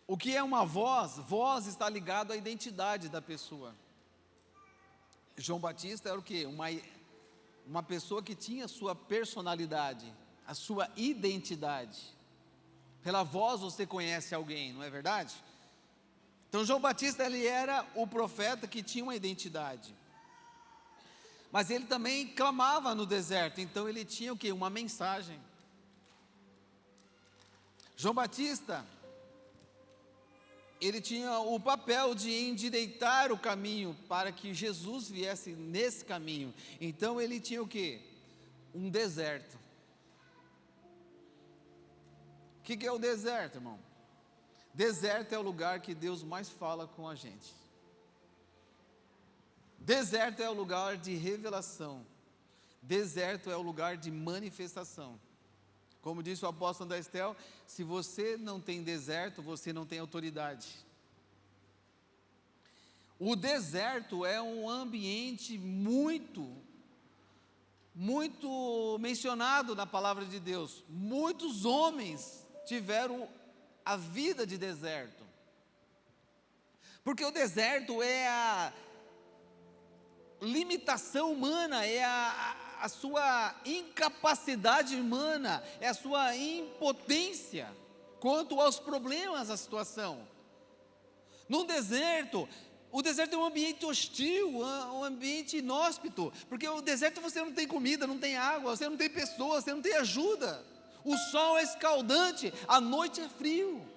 o que é uma voz, voz está ligado à identidade da pessoa. João Batista era o quê? Uma pessoa que tinha a sua personalidade, a sua identidade. Pela voz você conhece alguém, não é verdade? Então João Batista, ele era o profeta que tinha uma identidade, mas ele também clamava no deserto, então ele tinha o quê? Uma mensagem. João Batista, ele tinha o papel de endireitar o caminho para que Jesus viesse nesse caminho. Então ele tinha o quê? Um deserto. O que é o deserto, irmão? Deserto é o lugar que Deus mais fala com a gente. Deserto é o lugar de revelação. Deserto é o lugar de manifestação. Como disse o apóstolo André Estel, se você não tem deserto, você não tem autoridade. O deserto é um ambiente muito mencionado na palavra de Deus. Muitos homens tiveram a vida de deserto. Porque o deserto é a limitação humana, é a sua incapacidade humana, é a sua impotência quanto aos problemas da situação. No deserto, o deserto é um ambiente hostil, um ambiente inóspito, porque o deserto você não tem comida, não tem água, você não tem pessoas, você não tem ajuda. O sol é escaldante, a noite é frio,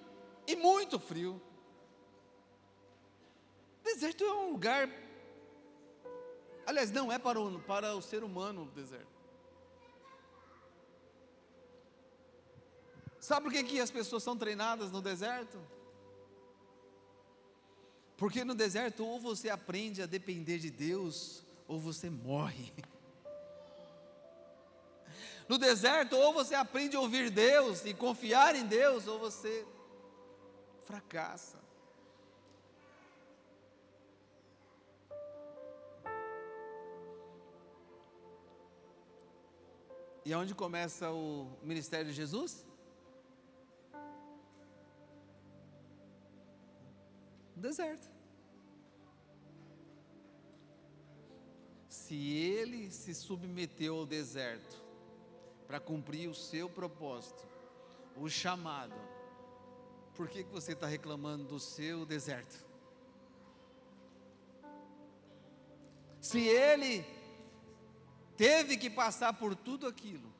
e muito frio. O deserto é um lugar, aliás, não é para o ser humano o deserto. Sabe por que as pessoas são treinadas no deserto? Porque no deserto ou você aprende a depender de Deus, ou você morre. No deserto ou você aprende a ouvir Deus e confiar em Deus, ou você fracassa. E aonde começa o ministério de Jesus? No deserto. Se ele se submeteu ao deserto para cumprir o seu propósito, o chamado, por que você está reclamando do seu deserto? Se ele teve que passar por tudo aquilo,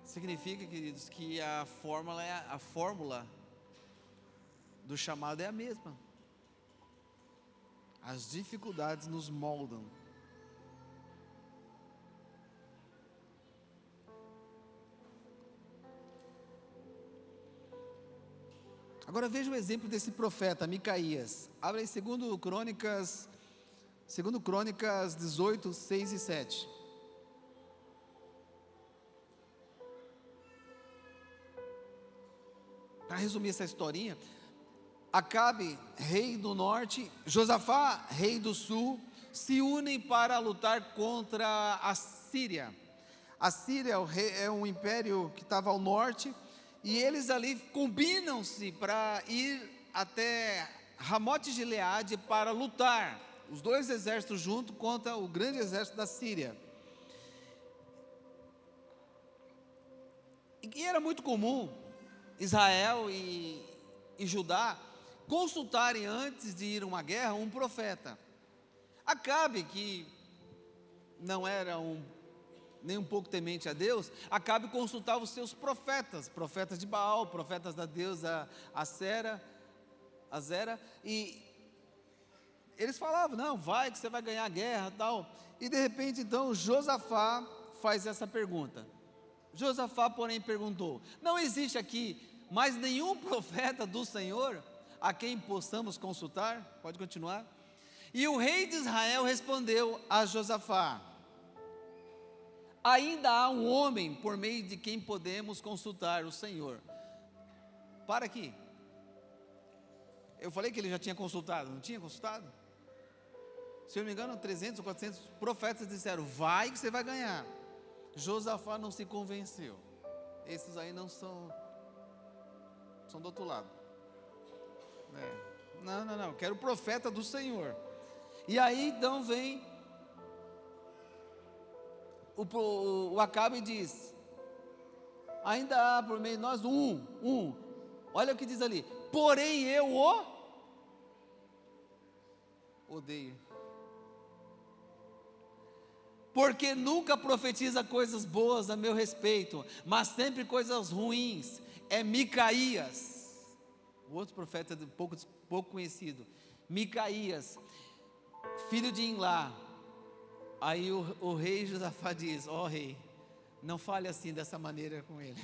significa, queridos, que a fórmula do chamado é a mesma. As dificuldades nos moldam. Agora veja o exemplo desse profeta, Micaías. Abre aí 2 Crônicas 18, 6 e 7. Para resumir essa historinha, Acabe, rei do norte, Josafá, rei do sul, se unem para lutar contra a Síria. A Síria é um império que estava ao norte, e eles ali combinam-se para ir até Ramote-Gileade para lutar, os dois exércitos juntos contra o grande exército da Síria. E era muito comum Israel e Judá consultarem antes de ir a uma guerra um profeta. Acabe, que não era nem um pouco temente a Deus, Acabe consultava os seus profetas de Baal, profetas da deusa Azera, e eles falavam, não, vai que você vai ganhar a guerra, tal. E de repente então Josafá faz essa pergunta. Josafá, porém, perguntou: não existe aqui mais nenhum profeta do Senhor a quem possamos consultar? Pode continuar. E o rei de Israel respondeu a Josafá: ainda há um homem por meio de quem podemos consultar o Senhor. Para aqui. Eu falei que ele já tinha consultado, não tinha consultado? Se eu não me engano, 300 ou 400 profetas disseram: vai que você vai ganhar. Josafá não se convenceu. Esses aí não são do outro lado. Não, quero o profeta do Senhor. E aí então vem o Acabe e diz: ainda há por meio de nós um. Olha o que diz ali: porém eu o odeio. Porque nunca profetiza coisas boas a meu respeito, mas sempre coisas ruins. É Micaías, o outro profeta pouco conhecido. Micaías, filho de Imlá. Aí o rei Josafá diz: ó rei, não fale assim dessa maneira com ele.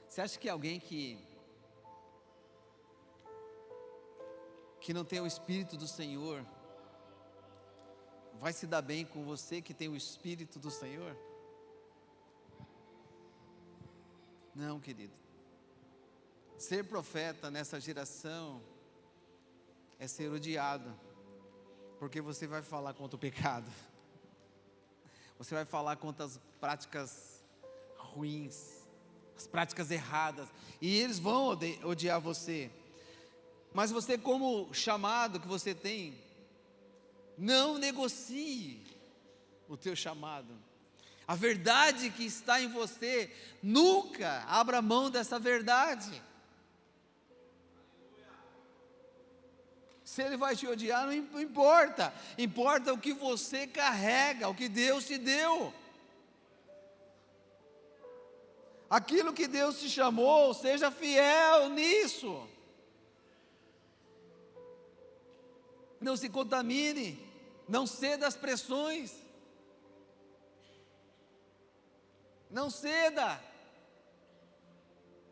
Você acha que alguém que não tem o Espírito do Senhor vai se dar bem com você que tem o Espírito do Senhor? Não, querido. Ser profeta nessa geração é ser odiado, porque você vai falar contra o pecado, você vai falar contra as práticas ruins, as práticas erradas, e eles vão odiar você. Mas você, como chamado que você tem, não negocie o teu chamado. A verdade que está em você, nunca abra mão dessa verdade. Se ele vai te odiar, não importa. Importa o que você carrega, o que Deus te deu. Aquilo que Deus te chamou, seja fiel nisso. Não se contamine, não ceda às pressões. Não ceda.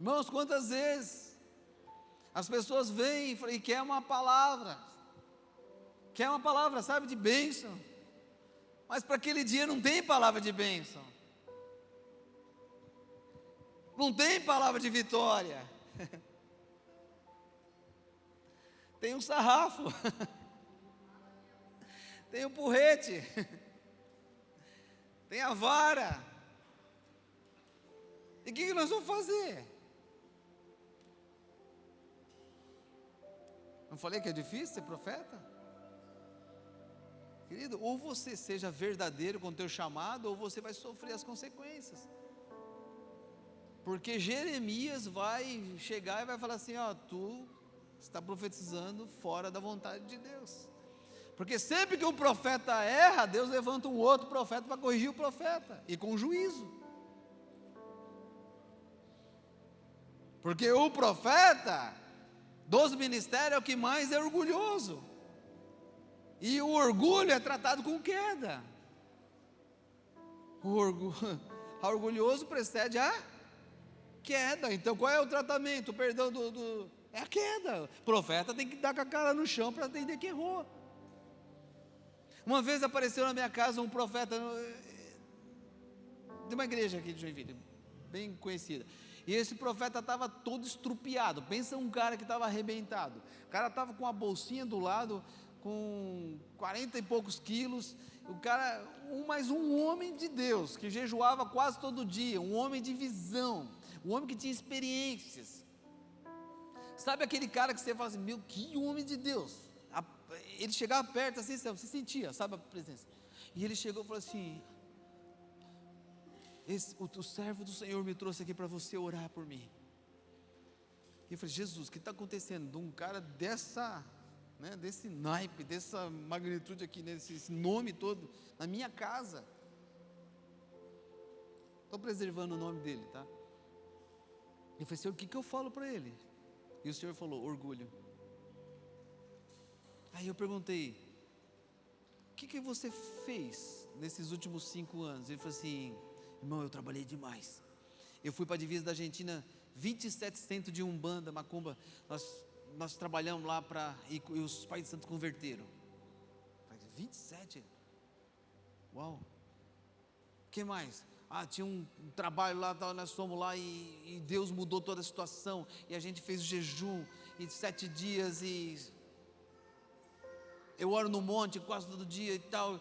Irmãos, quantas vezes as pessoas vêm e querem uma palavra, sabe, de bênção, mas para aquele dia não tem palavra de bênção, não tem palavra de vitória, tem um sarrafo, tem um porrete, tem a vara. E o que nós vamos fazer? Não falei que é difícil ser profeta? Querido, ou você seja verdadeiro com o teu chamado, ou você vai sofrer as consequências. Porque Jeremias vai chegar e vai falar assim: ó, tu está profetizando fora da vontade de Deus. Porque sempre que um profeta erra, Deus levanta um outro profeta para corrigir o profeta, e com juízo. Porque o profeta dos ministérios é o que mais é orgulhoso, e o orgulho é tratado com queda. A orgulhoso precede a queda. Então qual é o tratamento? O perdão é a queda. O profeta tem que dar com a cara no chão para entender que errou. Uma vez apareceu na minha casa um profeta de uma igreja aqui de Joinville, bem conhecida. E esse profeta estava todo estrupiado. Pensa um cara que estava arrebentado. O cara estava com a bolsinha do lado, com 40 e poucos quilos. O cara, mais um homem de Deus, que jejuava quase todo dia, um homem de visão, um homem que tinha experiências. Sabe aquele cara que você fala assim: meu, que homem de Deus. Ele chegava perto assim, você sentia, sabe, a presença. E ele chegou e falou assim: o servo do Senhor me trouxe aqui para você orar por mim. E eu falei: Jesus, o que está acontecendo? De um cara dessa, né, desse naipe, dessa magnitude aqui, esse nome todo, na minha casa. Estou preservando o nome dele, tá? Eu falei: Senhor, o que eu falo para ele? E o Senhor falou: orgulho. Aí eu perguntei: o que você fez nesses últimos 5 anos? Ele falou assim: irmão, eu trabalhei demais. Eu fui para a divisa da Argentina, 27 centros de Umbanda, Macumba. Nós trabalhamos lá e os pais de santo converteram. 27? Uau! O que mais? Tinha um trabalho lá, nós fomos lá e Deus mudou toda a situação. E a gente fez o jejum em 7 dias e eu oro no monte quase todo dia e tal.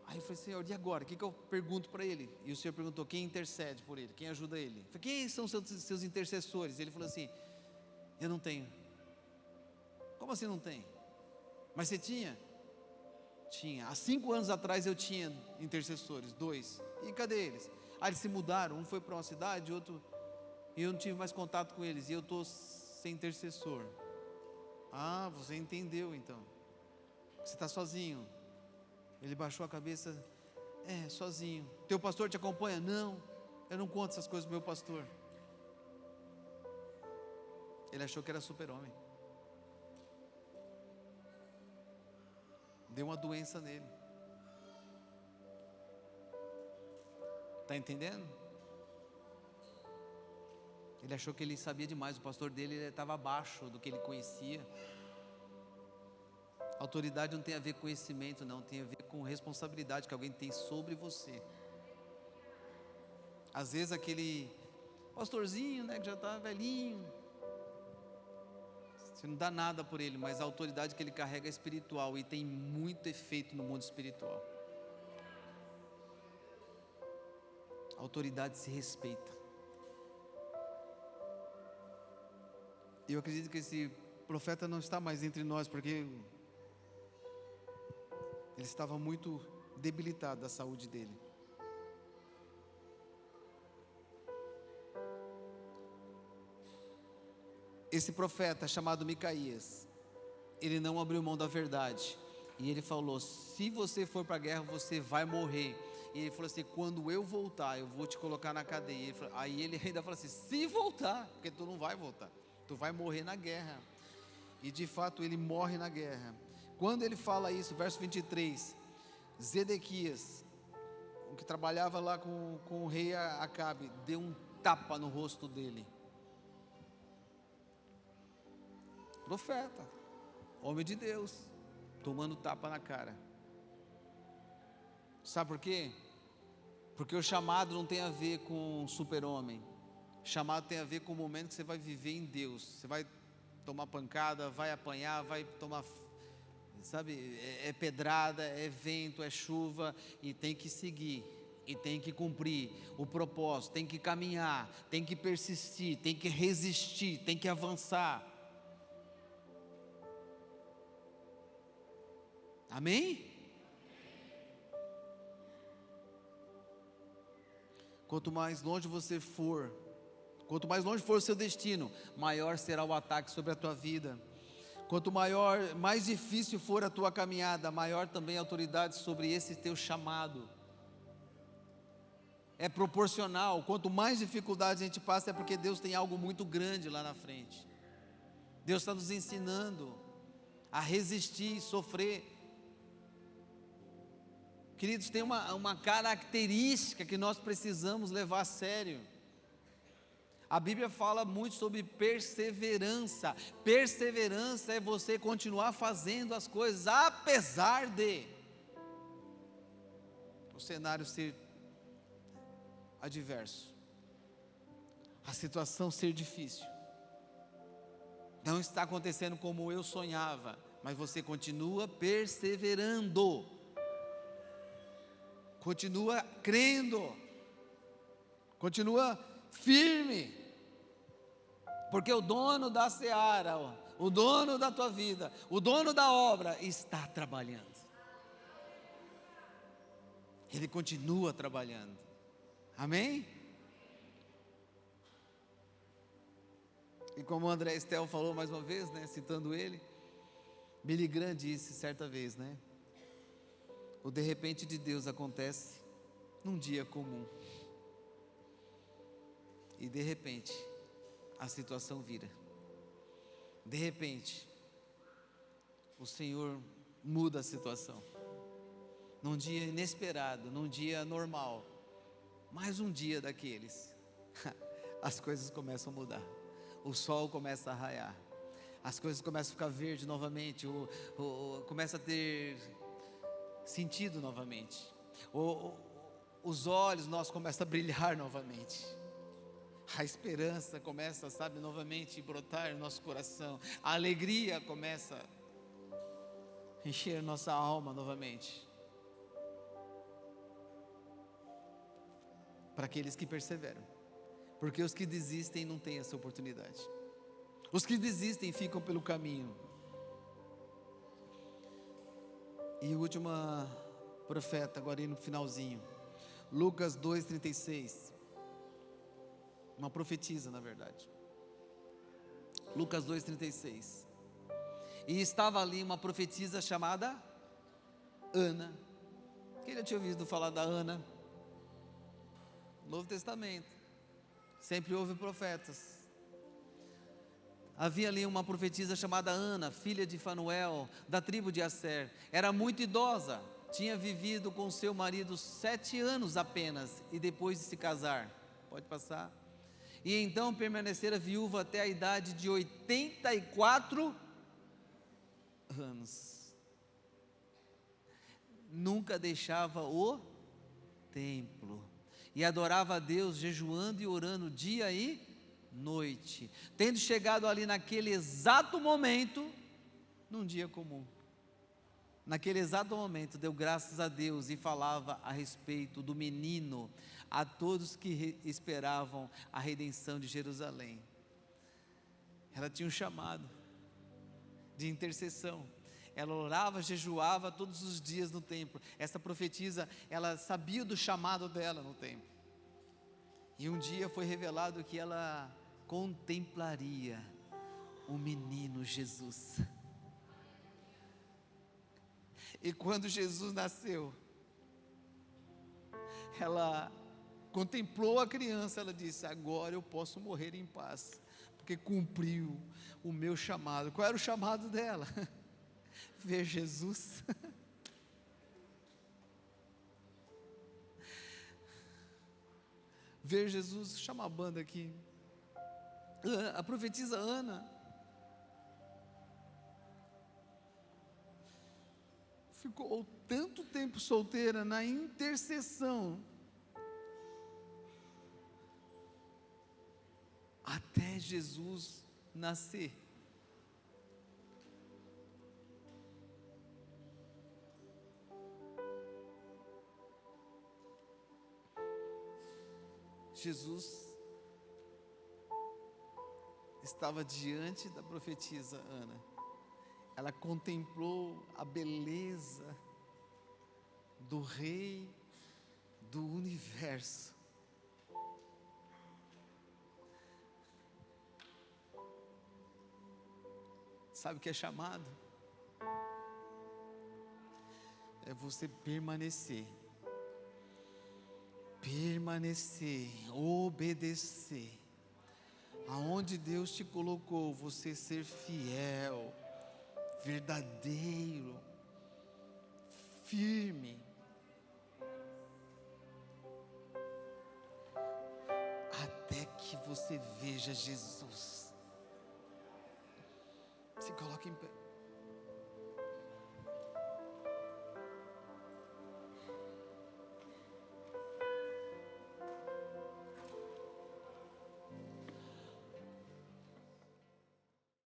Aí eu falei: Senhor, e agora? O que eu pergunto para ele? E o Senhor perguntou: quem intercede por ele? Quem ajuda ele? Eu falei: quem são seus intercessores? Ele falou assim: eu não tenho. Como assim não tem? Mas você tinha? Tinha. Há 5 anos atrás eu tinha intercessores, 2. E cadê eles? Ah, eles se mudaram, um foi para uma cidade, outro... E eu não tive mais contato com eles, e eu estou sem intercessor. Ah, você entendeu então. Você está sozinho. Ele baixou a cabeça, sozinho. Teu pastor te acompanha? Não, eu não conto essas coisas pro meu pastor. Ele achou que era super-homem. Deu uma doença nele. Está entendendo? Ele achou que ele sabia demais. O pastor dele estava abaixo do que ele conhecia. Autoridade não tem a ver com conhecimento, não. Tem a ver com responsabilidade que alguém tem sobre você. Às vezes aquele pastorzinho, né, que já está velhinho, você não dá nada por ele, mas a autoridade que ele carrega é espiritual e tem muito efeito no mundo espiritual. A autoridade se respeita. Eu acredito que esse profeta não está mais entre nós, porque ele estava muito debilitado da saúde dele. Esse profeta chamado Micaías, ele não abriu mão da verdade, e ele falou: se você for para a guerra, você vai morrer. E ele falou assim: quando eu voltar, eu vou te colocar na cadeia. Aí ele ainda falou assim: se voltar, porque tu não vai voltar, tu vai morrer na guerra. E de fato ele morre na guerra. Quando ele fala isso, verso 23, Zedequias, o que trabalhava lá com o rei Acabe, deu um tapa no rosto dele. Profeta, homem de Deus, tomando tapa na cara. Sabe por quê? Porque o chamado não tem a ver com super-homem. O chamado tem a ver com o momento que você vai viver em Deus. Você vai tomar pancada, vai apanhar, vai tomar, sabe, é pedrada, é vento, é chuva, e tem que seguir, e tem que cumprir o propósito, tem que caminhar, tem que persistir, tem que resistir, tem que avançar. Amém? Quanto mais longe você for, quanto mais longe for o seu destino, maior será o ataque sobre a tua vida. Quanto mais difícil for a tua caminhada, maior também a autoridade sobre esse teu chamado. É proporcional. Quanto mais dificuldades a gente passa, é porque Deus tem algo muito grande lá na frente. Deus está nos ensinando a resistir, sofrer. Queridos, tem uma característica que nós precisamos levar a sério. A Bíblia fala muito sobre perseverança. Perseverança é você continuar fazendo as coisas, apesar de o cenário ser adverso, a situação ser difícil, não está acontecendo como eu sonhava, mas você continua perseverando, continua crendo, continua firme, porque o dono da seara, o dono da tua vida, o dono da obra está trabalhando. Ele continua trabalhando. Amém? E como o André Estel falou mais uma vez, né, citando ele, Billy Graham disse certa vez, né, o de repente de Deus acontece num dia comum. E de repente, a situação vira. De repente, o Senhor muda a situação. Num dia inesperado, num dia normal, mais um dia daqueles, as coisas começam a mudar. O sol começa a raiar. As coisas começam a ficar verde novamente. Começa a ter sentido novamente. Os olhos nossos começam a brilhar novamente. A esperança começa, sabe, novamente brotar no nosso coração. A alegria começa a encher nossa alma novamente. Para aqueles que perseveram. Porque os que desistem não têm essa oportunidade. Os que desistem ficam pelo caminho. E o último profeta, agora aí no finalzinho, Lucas 2,36. Uma profetisa, na verdade. Lucas 2,36. E estava ali uma profetisa chamada Ana. Quem já tinha ouvido falar da Ana? Novo Testamento. Sempre houve profetas. Havia ali uma profetisa chamada Ana, filha de Fanuel, da tribo de Asser. Era muito idosa, tinha vivido com seu marido 7 anos apenas, e depois de se casar, pode passar, e então permanecera viúva até a idade de 84 anos. Nunca deixava o templo, e adorava a Deus, jejuando e orando dia e noite, tendo chegado ali naquele exato momento, num dia comum, naquele exato momento, deu graças a Deus e falava a respeito do menino a todos que esperavam a redenção de Jerusalém. Ela tinha um chamado de intercessão, ela orava, jejuava todos os dias no templo. Essa profetisa, ela sabia do chamado dela no templo, e um dia foi revelado que ela contemplaria o menino Jesus. E quando Jesus nasceu, ela contemplou a criança, ela disse: agora eu posso morrer em paz, porque cumpriu o meu chamado. Qual era o chamado dela? Ver Jesus. Ver Jesus. Chama a banda aqui. A profetisa Ana ficou tanto tempo solteira na intercessão, até Jesus nascer. Jesus estava diante da profetisa Ana. Ela contemplou a beleza do Rei do universo. Sabe o que é chamado? É você permanecer, obedecer, aonde Deus te colocou, você ser fiel, verdadeiro, firme, até que você veja Jesus. Se coloque em pé.